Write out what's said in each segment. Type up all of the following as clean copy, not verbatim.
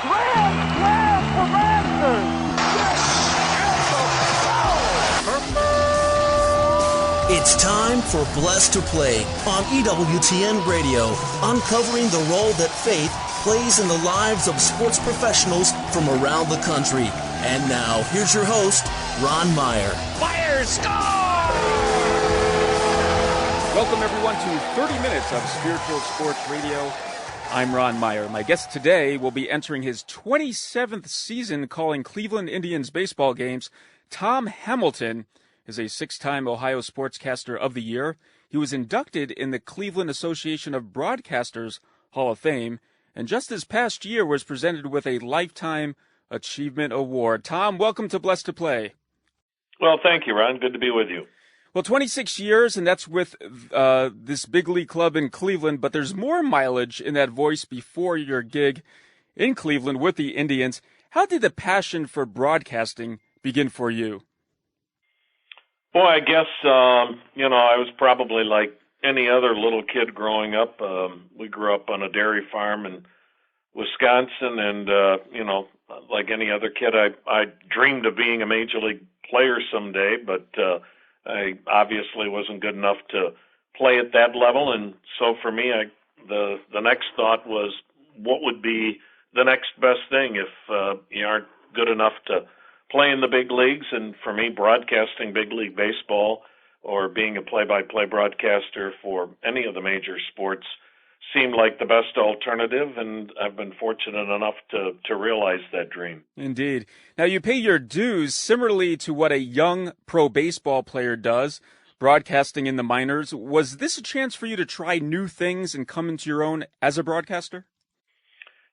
Grand slam for Masters! It's time for Blessed to Play on EWTN Radio, uncovering the role that faith plays in the lives of sports professionals from around the country. And now, here's your host, Ron Meyer. Fire, score! Welcome, everyone, to 30 minutes of Spiritual Sports Radio. I'm Ron Meyer. My guest today will be entering his 27th season calling Cleveland Indians baseball games. Tom Hamilton is a six-time Ohio Sportscaster of the Year. He was inducted in the Cleveland Association of Broadcasters Hall of Fame, and just this past year was presented with a Lifetime Achievement Award. Tom, welcome to Blessed to Play. Well, thank you, Ron. Good to be with you. Well, 26 years, and that's with this big league club in Cleveland, but there's more mileage in that voice before your gig in Cleveland with the Indians. How did the passion for broadcasting begin for you? Boy, I guess, I was probably like any other little kid growing up. We grew up on a dairy farm in Wisconsin, and, like any other kid, I dreamed of being a major league player someday, but I obviously wasn't good enough to play at that level. And so for me, the next thought was, what would be the next best thing if you aren't good enough to play in the big leagues? And for me, broadcasting big league baseball or being a play-by-play broadcaster for any of the major sports seemed like the best alternative, and I've been fortunate enough to realize that dream. Indeed. Now, you pay your dues similarly to what a young pro baseball player does, broadcasting in the minors. Was this a chance for you to try new things and come into your own as a broadcaster?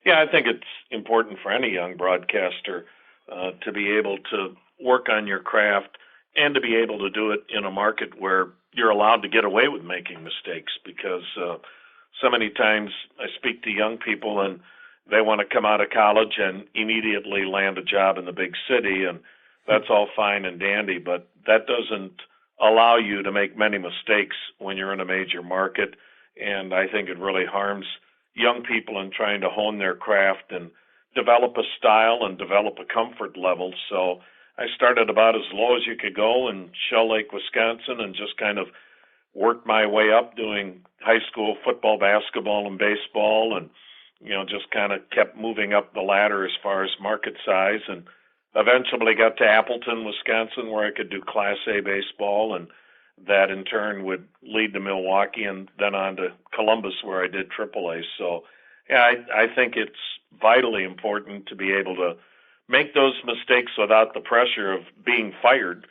Yeah, I think it's important for any young broadcaster to be able to work on your craft and to be able to do it in a market where you're allowed to get away with making mistakes, because so many times I speak to young people and they want to come out of college and immediately land a job in the big city, and that's all fine and dandy, but that doesn't allow you to make many mistakes when you're in a major market, and I think it really harms young people in trying to hone their craft and develop a style and develop a comfort level. So I started about as low as you could go in Shell Lake, Wisconsin, and just kind of worked my way up doing high school football, basketball, and baseball, and just kind of kept moving up the ladder as far as market size, and eventually got to Appleton, Wisconsin, where I could do Class A baseball, and that in turn would lead to Milwaukee, and then on to Columbus, where I did AAA. So yeah, I think it's vitally important to be able to make those mistakes without the pressure of being fired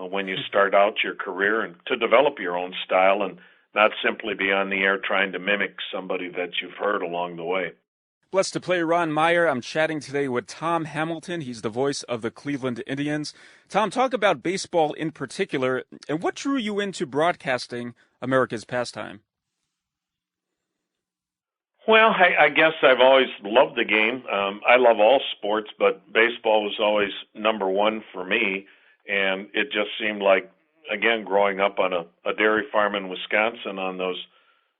when you start out your career, and to develop your own style and not simply be on the air trying to mimic somebody that you've heard along the way. Blessed to Play, Ron Meyer. I'm chatting today with Tom Hamilton. He's the voice of the Cleveland Indians. Tom, talk about baseball in particular, and what drew you into broadcasting America's pastime? Well, I guess I've always loved the game. I love all sports, but baseball was always number one for me. And it just seemed like, again, growing up on a dairy farm in Wisconsin on those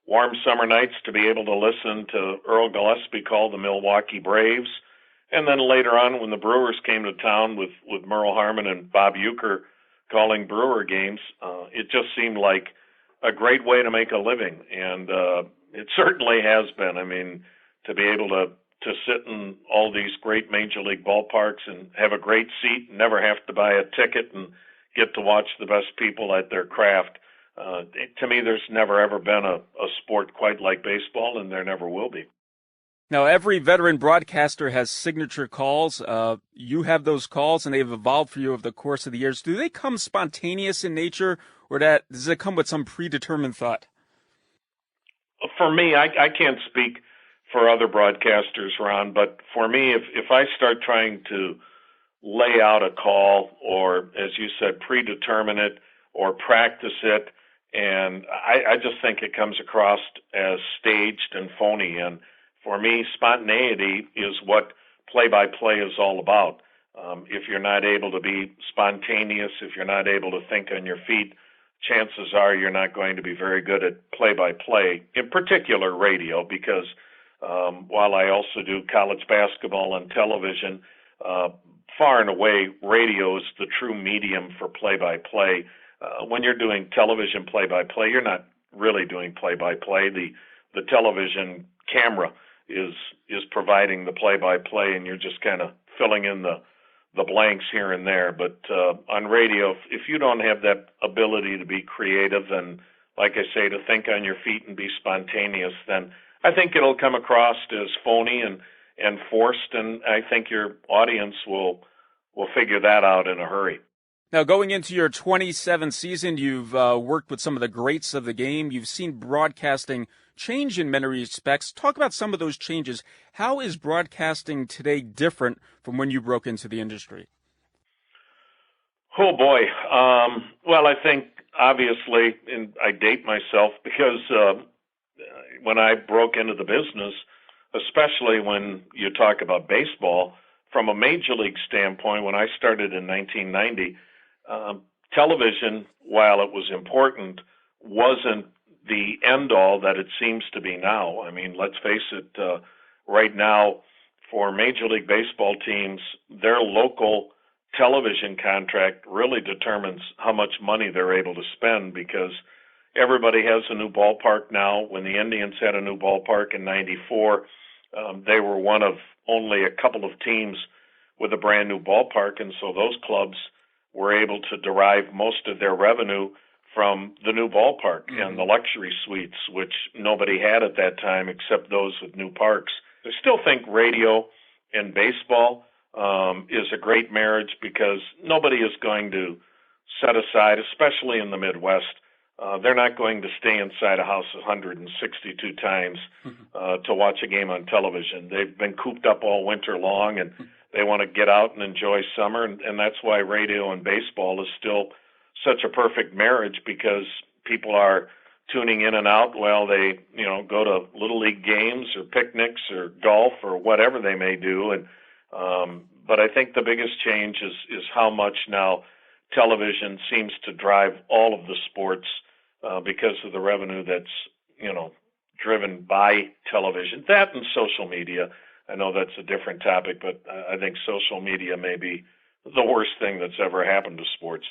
warm summer nights, to be able to listen to Earl Gillespie call the Milwaukee Braves. And then later on, when the Brewers came to town with Merle Harmon and Bob Uecker calling Brewer games, it just seemed like a great way to make a living. And it certainly has been. I mean, to be able to sit in all these great major league ballparks and have a great seat, and never have to buy a ticket, and get to watch the best people at their craft. To me, there's never, ever been a sport quite like baseball, and there never will be. Now, every veteran broadcaster has signature calls. You have those calls, and they've evolved for you over the course of the years. Do they come spontaneous in nature, or does it come with some predetermined thought? For me, I can't speak for other broadcasters, Ron, but for me, if I start trying to lay out a call, or, as you said, predetermine it or practice it, and I just think it comes across as staged and phony. And for me, spontaneity is what play-by-play is all about. If you're not able to be spontaneous, if you're not able to think on your feet, chances are you're not going to be very good at play-by-play, in particular radio, because while I also do college basketball on television. Far and away, radio is the true medium for play-by-play. When you're doing television play-by-play, you're not really doing play-by-play. The television camera is providing the play-by-play, and you're just kind of filling in the blanks here and there. But on radio, if you don't have that ability to be creative and, like I say, to think on your feet and be spontaneous, then I think it'll come across as phony and forced, and I think your audience will figure that out in a hurry. Now, going into your 27th season, you've worked with some of the greats of the game. You've seen broadcasting change in many respects. Talk about some of those changes. How is broadcasting today different from when you broke into the industry? Oh, boy. Well, I think, obviously, and I date myself because when I broke into the business, especially when you talk about baseball, from a major league standpoint, when I started in 1990, television, while it was important, wasn't the end-all that it seems to be now. I mean, let's face it, right now, for Major League Baseball teams, their local television contract really determines how much money they're able to spend, because everybody has a new ballpark now. When the Indians had a new ballpark in '94, they were one of only a couple of teams with a brand new ballpark, and so those clubs were able to derive most of their revenue from the new ballpark and the luxury suites, which nobody had at that time except those with new parks. I still think radio and baseball is a great marriage, because nobody is going to set aside, especially in the Midwest, they're not going to stay inside a house 162 times to watch a game on television. They've been cooped up all winter long, and they want to get out and enjoy summer, and that's why radio and baseball is still such a perfect marriage, because people are tuning in and out while they, go to Little League games or picnics or golf or whatever they may do. And but I think the biggest change is how much now television seems to drive all of the sports because of the revenue that's, driven by television. That and social media. I know that's a different topic, but I think social media may be the worst thing that's ever happened to sports.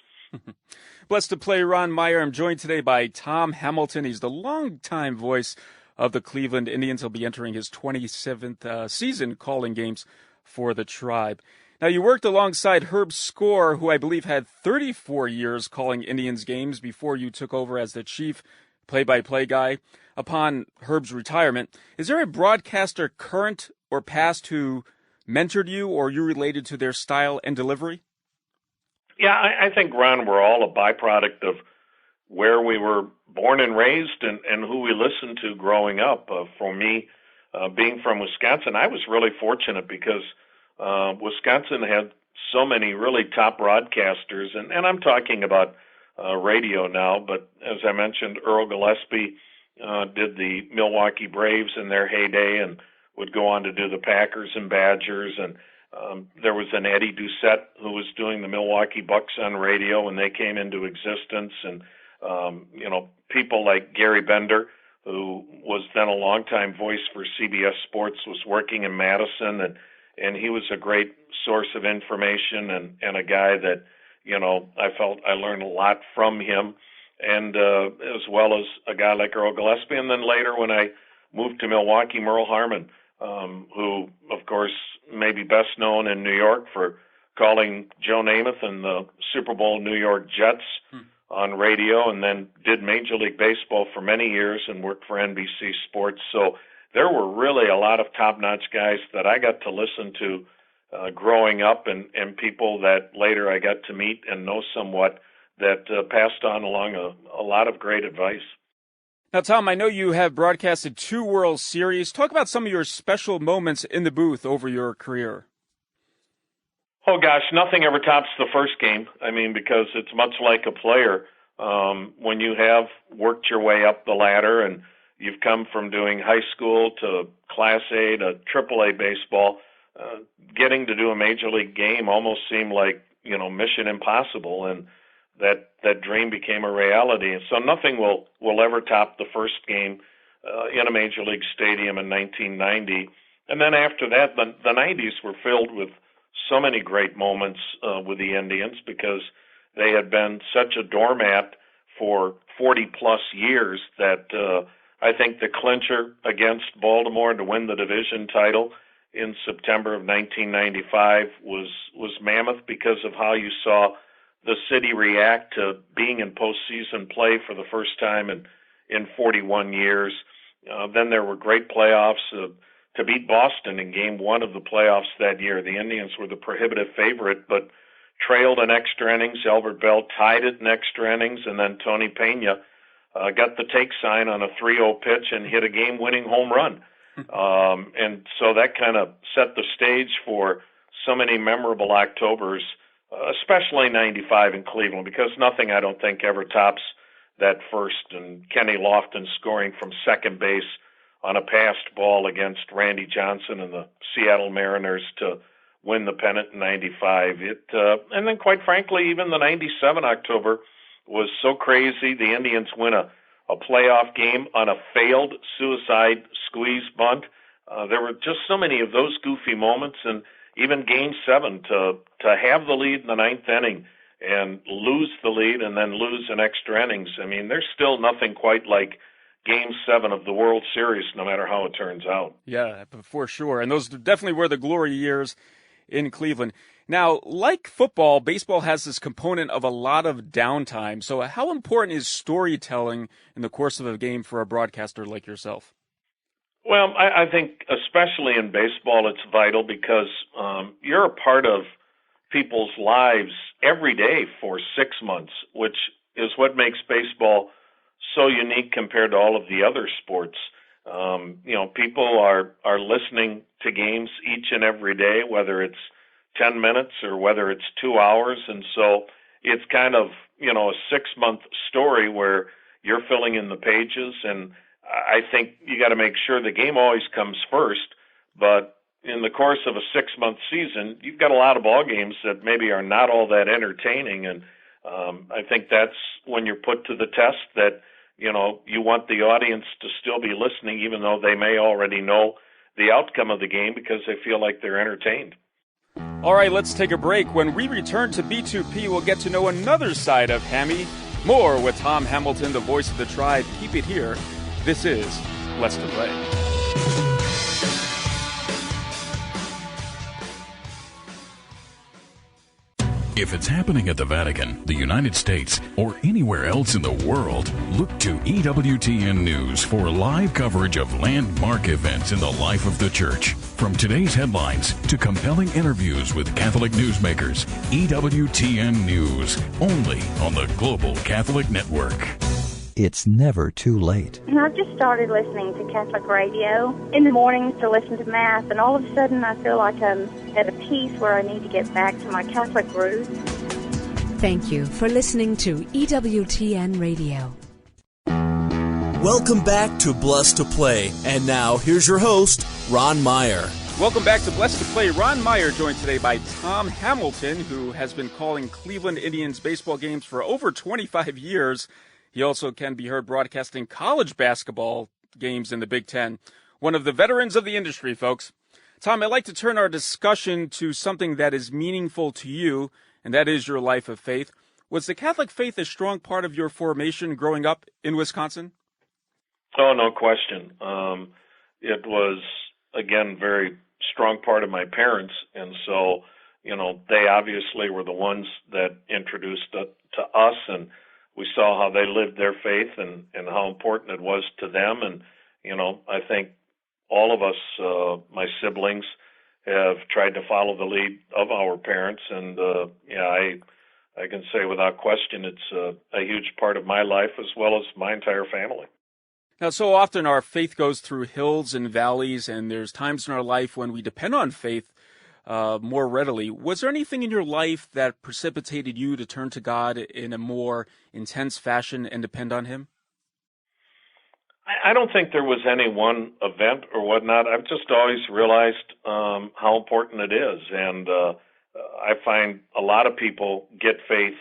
Blessed to play, Ron Meyer. I'm joined today by Tom Hamilton. He's the longtime voice of the Cleveland Indians. He'll be entering his 27th season calling games for the Tribe. Now, you worked alongside Herb Score, who I believe had 34 years calling Indians games before you took over as the chief play-by-play guy. Upon Herb's retirement, is there a broadcaster current or past who mentored you, or you related to their style and delivery? Yeah, I think, Ron, we're all a byproduct of where we were born and raised and who we listened to growing up. For me, being from Wisconsin, I was really fortunate because Wisconsin had so many really top broadcasters, and I'm talking about radio now, but as I mentioned, Earl Gillespie did the Milwaukee Braves in their heyday and would go on to do the Packers and Badgers, and there was an Eddie Doucette who was doing the Milwaukee Bucks on radio when they came into existence, and people like Gary Bender, who was then a longtime voice for CBS Sports, was working in Madison, and he was a great source of information and a guy that, I felt I learned a lot from him, and as well as a guy like Earl Gillespie. And then later when I moved to Milwaukee, Merle Harmon, who, of course, may be best known in New York for calling Joe Namath and the Super Bowl New York Jets on radio, and then did Major League Baseball for many years and worked for NBC Sports. So there were really a lot of top-notch guys that I got to listen to growing up, and people that later I got to meet and know somewhat that passed on along a lot of great advice. Now, Tom, I know you have broadcasted 2 World Series. Talk about some of your special moments in the booth over your career. Oh, gosh, nothing ever tops the first game. I mean, because it's much like a player. When you have worked your way up the ladder and you've come from doing high school to Class A to AAA baseball, getting to do a major league game almost seemed like, mission impossible, and that dream became a reality. And so nothing will ever top the first game in a major league stadium in 1990. And then after that, the 90s were filled with so many great moments with the Indians because they had been such a doormat for 40-plus years that I think the clincher against Baltimore to win the division title in September of 1995 was mammoth because of how you saw the city react to being in postseason play for the first time in 41 years. Then there were great playoffs to beat Boston in Game 1 of the playoffs that year. The Indians were the prohibitive favorite, but trailed in extra innings. Albert Bell tied it in extra innings, and then Tony Pena got the take sign on a 3-0 pitch and hit a game-winning home run. And so that kind of set the stage for so many memorable Octobers, especially 95 in Cleveland, because nothing, I don't think, ever tops that first, and Kenny Lofton scoring from second base on a passed ball against Randy Johnson and the Seattle Mariners to win the pennant in 95. And then, quite frankly, even the 97 October was so crazy. The Indians win a playoff game on a failed suicide squeeze bunt. There were just so many of those goofy moments, and even Game 7 to have the lead in the ninth inning and lose the lead and then lose in extra innings. I mean, there's still nothing quite like Game 7 of the World Series, no matter how it turns out. Yeah, for sure. And those definitely were the glory years in Cleveland. Now, like football, baseball has this component of a lot of downtime. So how important is storytelling in the course of a game for a broadcaster like yourself? Well, I think especially in baseball, it's vital because you're a part of people's lives every day for 6 months, which is what makes baseball so unique compared to all of the other sports. People are listening to games each and every day, whether it's 10 minutes or whether it's 2 hours. And so it's kind of, a 6-month story where you're filling in the pages. And I think you got to make sure the game always comes first. But in the course of a 6-month season, you've got a lot of ball games that maybe are not all that entertaining. And I think that's when you're put to the test that, you want the audience to still be listening, even though they may already know the outcome of the game because they feel like they're entertained. All right, let's take a break. When we return to B2P, we'll get to know another side of Hammy. More with Tom Hamilton, the voice of the tribe. Keep it here. This is Blessed to Play. If it's happening at the Vatican, the United States, or anywhere else in the world, look to EWTN News for live coverage of landmark events in the life of the Church. From today's headlines to compelling interviews with Catholic newsmakers, EWTN News, only on the Global Catholic Network. It's never too late. I've just started listening to Catholic radio in the mornings to listen to Mass, and all of a sudden I feel like I'm at a place where I need to get back to my Catholic roots. Thank you for listening to EWTN Radio. Welcome back to Blessed to Play. And now, here's your host, Ron Meyer. Welcome back to Blessed to Play. Ron Meyer joined today by Tom Hamilton, who has been calling Cleveland Indians baseball games for over 25 years. He also can be heard broadcasting college basketball games in the Big Ten. One of the veterans of the industry, folks. Tom, I'd like to turn our discussion to something that is meaningful to you, and that is your life of faith. Was the Catholic faith a strong part of your formation growing up in Wisconsin? Oh, no question. It was, again, very strong part of my parents, and so, they obviously were the ones that introduced it to us, and we saw how they lived their faith and how important it was to them. And, I think all of us, my siblings, have tried to follow the lead of our parents. And, I can say without question it's a huge part of my life as well as my entire family. Now, so often our faith goes through hills and valleys, and there's times in our life when we depend on faith more readily. Was there anything in your life that precipitated you to turn to God in a more intense fashion and depend on Him? I don't think there was any one event or whatnot. I've just always realized how important it is. And I find a lot of people get faith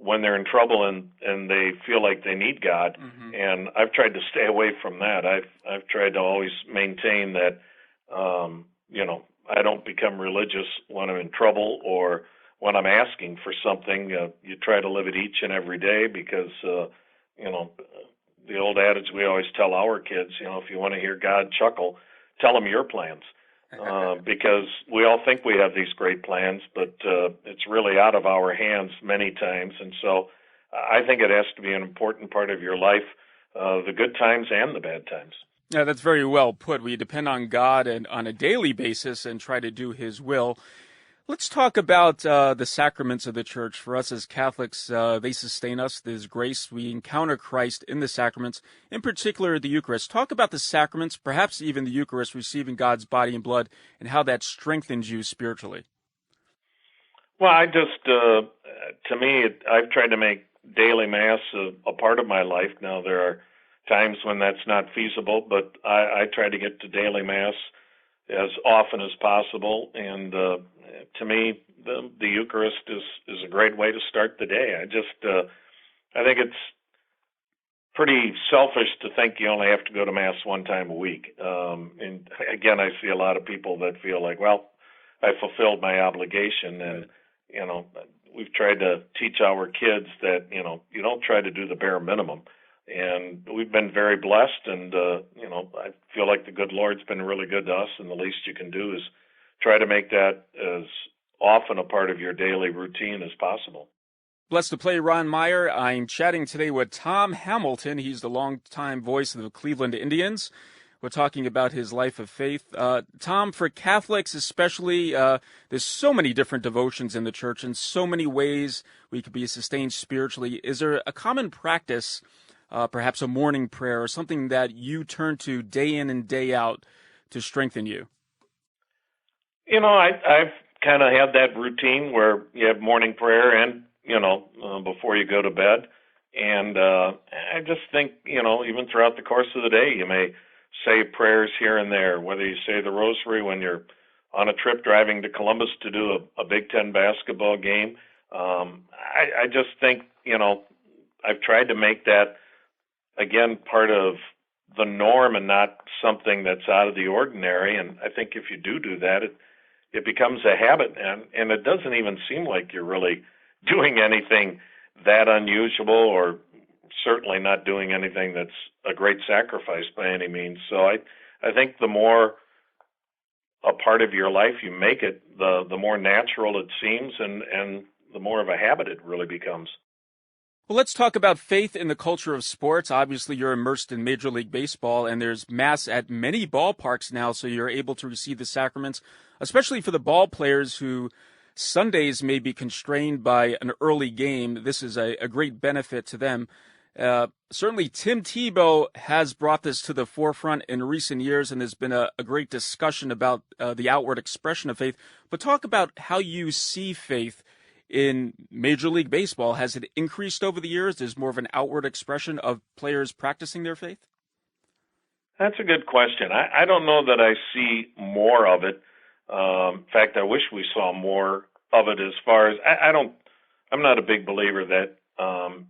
when they're in trouble and they feel like they need God. Mm-hmm. And I've tried to stay away from that. I've tried to always maintain that, I don't become religious when I'm in trouble or when I'm asking for something. You try to live it each and every day because, the old adage we always tell our kids, if you want to hear God chuckle, tell him your plans. Because we all think we have these great plans, but it's really out of our hands many times. And so I think it has to be an important part of your life, the good times and the bad times. Yeah, that's very well put. We depend on God and on a daily basis and try to do his will. Let's talk about the sacraments of the church. For us as Catholics, they sustain us. There's grace. We encounter Christ in the sacraments, in particular the Eucharist. Talk about the sacraments, perhaps even the Eucharist, receiving God's body and blood, and how that strengthens you spiritually. Well, to me, I've tried to make daily Mass a part of my life. Now, there are times when that's not feasible, but I try to get to daily Mass as often as possible. And to me, the Eucharist is a great way to start the day. I think it's pretty selfish to think you only have to go to Mass one time a week. And again, I see a lot of people that feel like, well, I fulfilled my obligation. And, we've tried to teach our kids that, you don't try to do the bare minimum. And we've been very blessed, and, I feel like the good Lord's been really good to us, and the least you can do is try to make that as often a part of your daily routine as possible. Blessed to Play, Ron Meyer. I'm chatting today with Tom Hamilton. He's the longtime voice of the Cleveland Indians. We're talking about his life of faith. Tom, for Catholics especially, there's so many different devotions in the church and so many ways we could be sustained spiritually. Is there a common practice, perhaps a morning prayer or something that you turn to day in and day out to strengthen you? I've kind of had that routine where you have morning prayer and, before you go to bed. And I just think, even throughout the course of the day, you may say prayers here and there, whether you say the rosary when you're on a trip driving to Columbus to do a Big Ten basketball game. I just think, I've tried to make that, again, part of the norm and not something that's out of the ordinary. And I think if you do that, it becomes a habit, and it doesn't even seem like you're really doing anything that unusual, or certainly not doing anything that's a great sacrifice by any means. So I think the more a part of your life you make it, the more natural it seems, and the more of a habit it really becomes. Well, let's talk about faith in the culture of sports. Obviously, you're immersed in Major League Baseball, and there's Mass at many ballparks now, so you're able to receive the sacraments, especially for the ball players who Sundays may be constrained by an early game. This is a great benefit to them. Certainly, Tim Tebow has brought this to the forefront in recent years, and there's been a great discussion about the outward expression of faith. But talk about how you see faith in Major League Baseball. Has it increased over the years? There's more of an outward expression of players practicing their faith? That's a good question. I don't know that I see more of it. In fact, I wish we saw more of it as far as I'm not a big believer that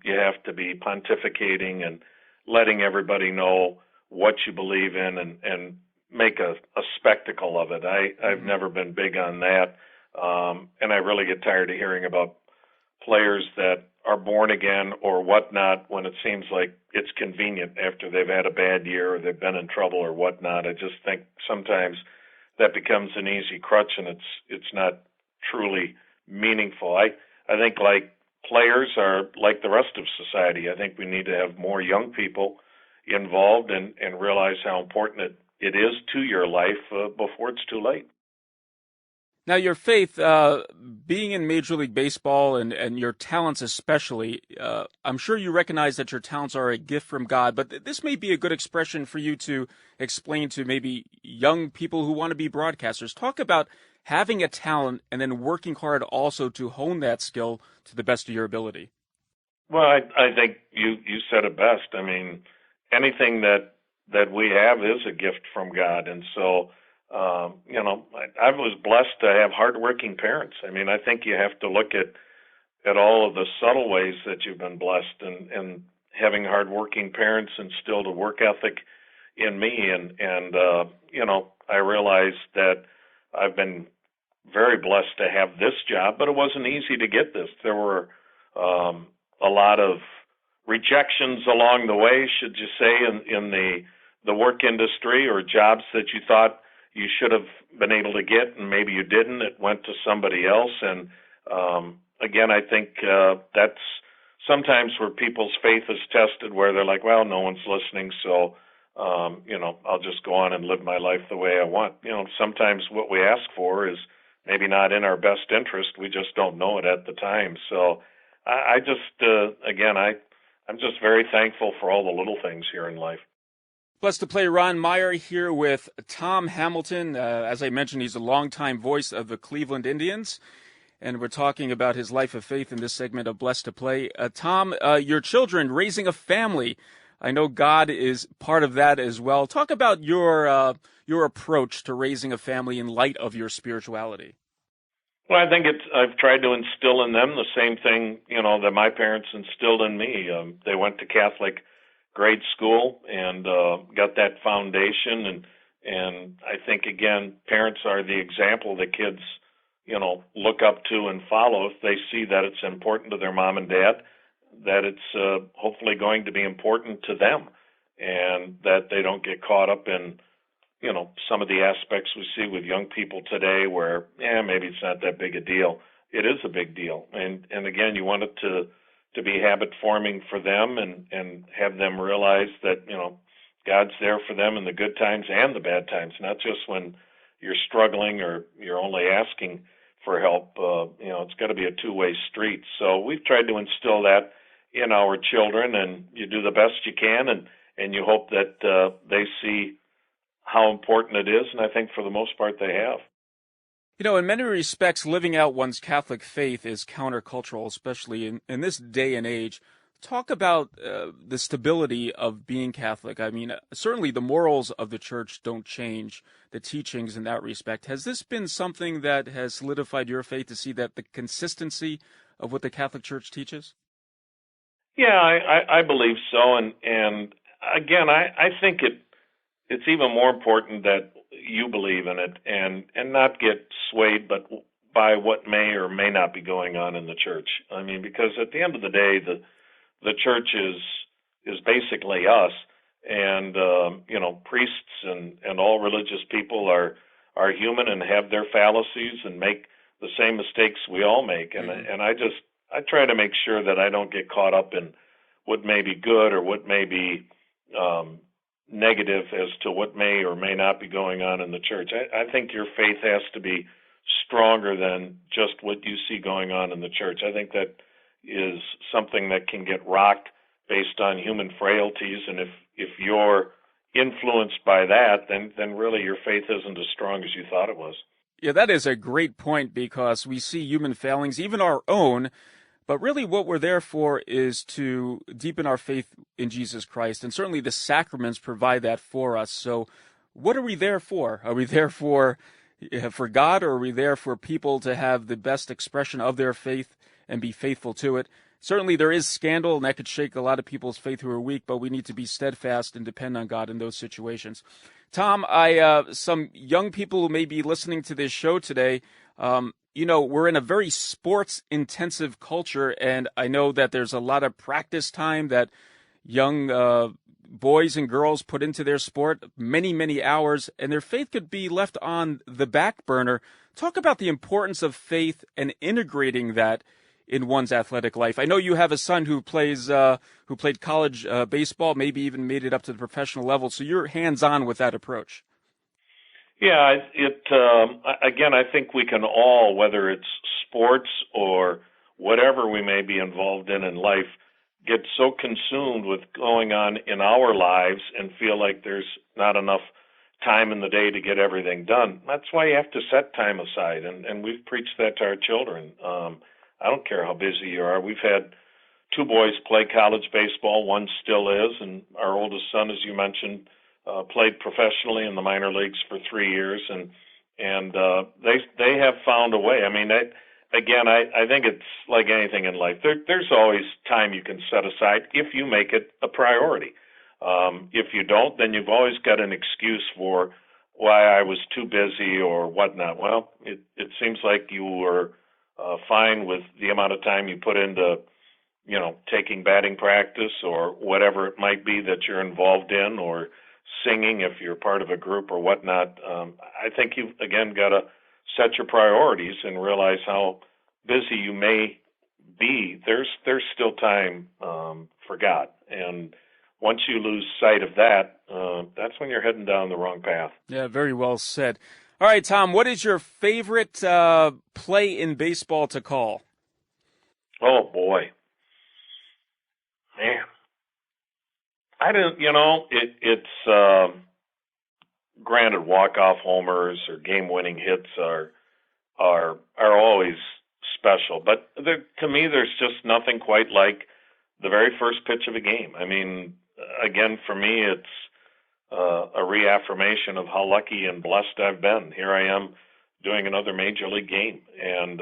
you have to be pontificating and letting everybody know what you believe in and make a spectacle of it. I've never been big on that. And I really get tired of hearing about players that are born again or whatnot when it seems like it's convenient after they've had a bad year or they've been in trouble or whatnot. I just think sometimes that becomes an easy crutch, and it's not truly meaningful. I think like players are like the rest of society. I think we need to have more young people involved and realize how important it is to your life before it's too late. Now, your faith, being in Major League Baseball and your talents especially, I'm sure you recognize that your talents are a gift from God, but this may be a good expression for you to explain to maybe young people who want to be broadcasters. Talk about having a talent and then working hard also to hone that skill to the best of your ability. Well, I think you said it best. I mean, anything that we have is a gift from God, and so I was blessed to have hardworking parents. I mean, I think you have to look at at all of the subtle ways that you've been blessed, and having hardworking parents instilled a work ethic in me. And I realized that I've been very blessed to have this job, but it wasn't easy to get this. There were a lot of rejections along the way, should you say, in the work industry, or jobs that you thought you should have been able to get and maybe you didn't. It went to somebody else. And again, I think that's sometimes where people's faith is tested, where they're like, well, no one's listening, so I'll just go on and live my life the way I want. Sometimes what we ask for is maybe not in our best interest. We just don't know it at the time. So I just, I'm just very thankful for all the little things here in life. Blessed to Play Ron Meyer here with Tom Hamilton. As I mentioned, he's a longtime voice of the Cleveland Indians, and we're talking about his life of faith in this segment of Blessed to Play. Tom, your children, raising a family, I know God is part of that as well. Talk about your approach to raising a family in light of your spirituality. Well, I think I've tried to instill in them the same thing, that my parents instilled in me. They went to Catholic grade school and got that foundation. And I think, again, parents are the example that kids, look up to and follow. If they see that it's important to their mom and dad, that it's hopefully going to be important to them, and that they don't get caught up in, some of the aspects we see with young people today where, maybe it's not that big a deal. It is a big deal. And again, you want it to be habit forming for them, and have them realize that, God's there for them in the good times and the bad times, not just when you're struggling or you're only asking for help. It's got to be a two-way street. So we've tried to instill that in our children, and you do the best you can, and you hope that they see how important it is, and I think for the most part they have. In many respects, living out one's Catholic faith is countercultural, especially in this day and age. Talk about the stability of being Catholic. I mean, certainly the morals of the Church don't change, the teachings in that respect. Has this been something that has solidified your faith, to see that the consistency of what the Catholic Church teaches? Yeah, I believe so. And again, I think it's even more important that you believe in it and not get swayed by what may or may not be going on in the Church. I mean, because at the end of the day, the Church is basically us, and priests and all religious people are human and have their fallacies and make the same mistakes we all make. And I try to make sure that I don't get caught up in what may be good or what may be negative as to what may or may not be going on in the Church. I think your faith has to be stronger than just what you see going on in the Church. I think that is something that can get rocked based on human frailties, and if you're influenced by that, then really your faith isn't as strong as you thought it was. Yeah, that is a great point, because we see human failings, even our own, but really what we're there for is to deepen our faith in Jesus Christ, and certainly the sacraments provide that for us. So what are we there for? Are we there for God, or are we there for people to have the best expression of their faith and be faithful to it? Certainly there is scandal, and that could shake a lot of people's faith who are weak, but we need to be steadfast and depend on God in those situations. Tom, some young people who may be listening to this show today, we're in a very sports-intensive culture, and I know that there's a lot of practice time that young boys and girls put into their sport, many, many hours, and their faith could be left on the back burner. Talk about the importance of faith and integrating that in one's athletic life. I know you have a son who played college baseball, maybe even made it up to the professional level, so you're hands-on with that approach. Yeah, again, I think we can all, whether it's sports or whatever we may be involved in life, get so consumed with going on in our lives and feel like there's not enough time in the day to get everything done. That's why you have to set time aside, and we've preached that to our children. I don't care how busy you are. We've had 2 boys play college baseball. One still is, and our oldest son, as you mentioned, played professionally in the minor leagues for 3 years, and they have found a way. I mean, again, I think it's like anything in life. There's always time you can set aside if you make it a priority. If you don't, then you've always got an excuse for why I was too busy or whatnot. Well, it seems like you were fine with the amount of time you put into, taking batting practice or whatever it might be that you're involved in, or singing if you're part of a group or whatnot. I think you've, again, got to set your priorities and realize how busy you may be. There's still time for God. And once you lose sight of that, that's when you're heading down the wrong path. Yeah, very well said. All right, Tom, what is your favorite play in baseball to call? Oh, boy. Man. I don't, it's granted, walk-off homers or game-winning hits are always special. But to me, there's just nothing quite like the very first pitch of a game. I mean, again, for me, it's a reaffirmation of how lucky and blessed I've been. Here I am doing another major league game, and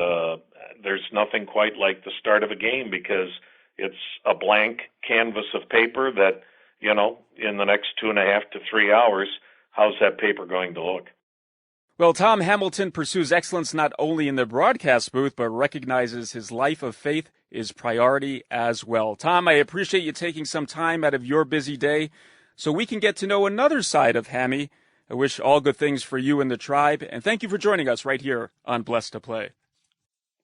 there's nothing quite like the start of a game, because it's a blank canvas of paper that, in the next 2.5 to 3 hours, how's that paper going to look? Well, Tom Hamilton pursues excellence not only in the broadcast booth, but recognizes his life of faith is priority as well. Tom, I appreciate you taking some time out of your busy day so we can get to know another side of Hammy. I wish all good things for you and the tribe, and thank you for joining us right here on Blessed to Play.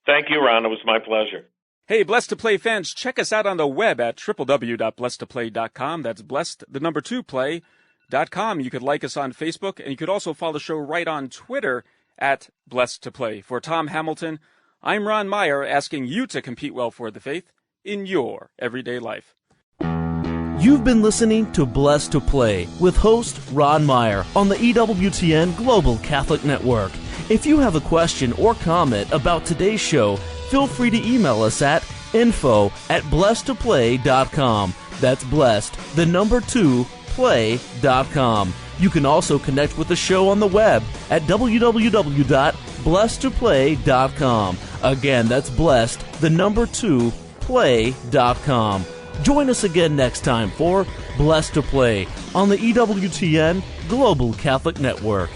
Thank you, Ron. It was my pleasure. Hey, Blessed to Play fans, check us out on the web at www.blessedtoplay.com. That's blessed, the number 2 play.com. You could like us on Facebook, and you could also follow the show right on Twitter at Blessed to Play. For Tom Hamilton, I'm Ron Meyer, asking you to compete well for the faith in your everyday life. You've been listening to Blessed to Play with host Ron Meyer on the EWTN Global Catholic Network. If you have a question or comment about today's show, feel free to email us at info@blessedtoplay.com. That's blessed, the number 2, play.com. You can also connect with the show on the web at www.blessedtoplay.com. Again, that's blessed, the number 2, play.com. Join us again next time for Blessed to Play on the EWTN Global Catholic Network.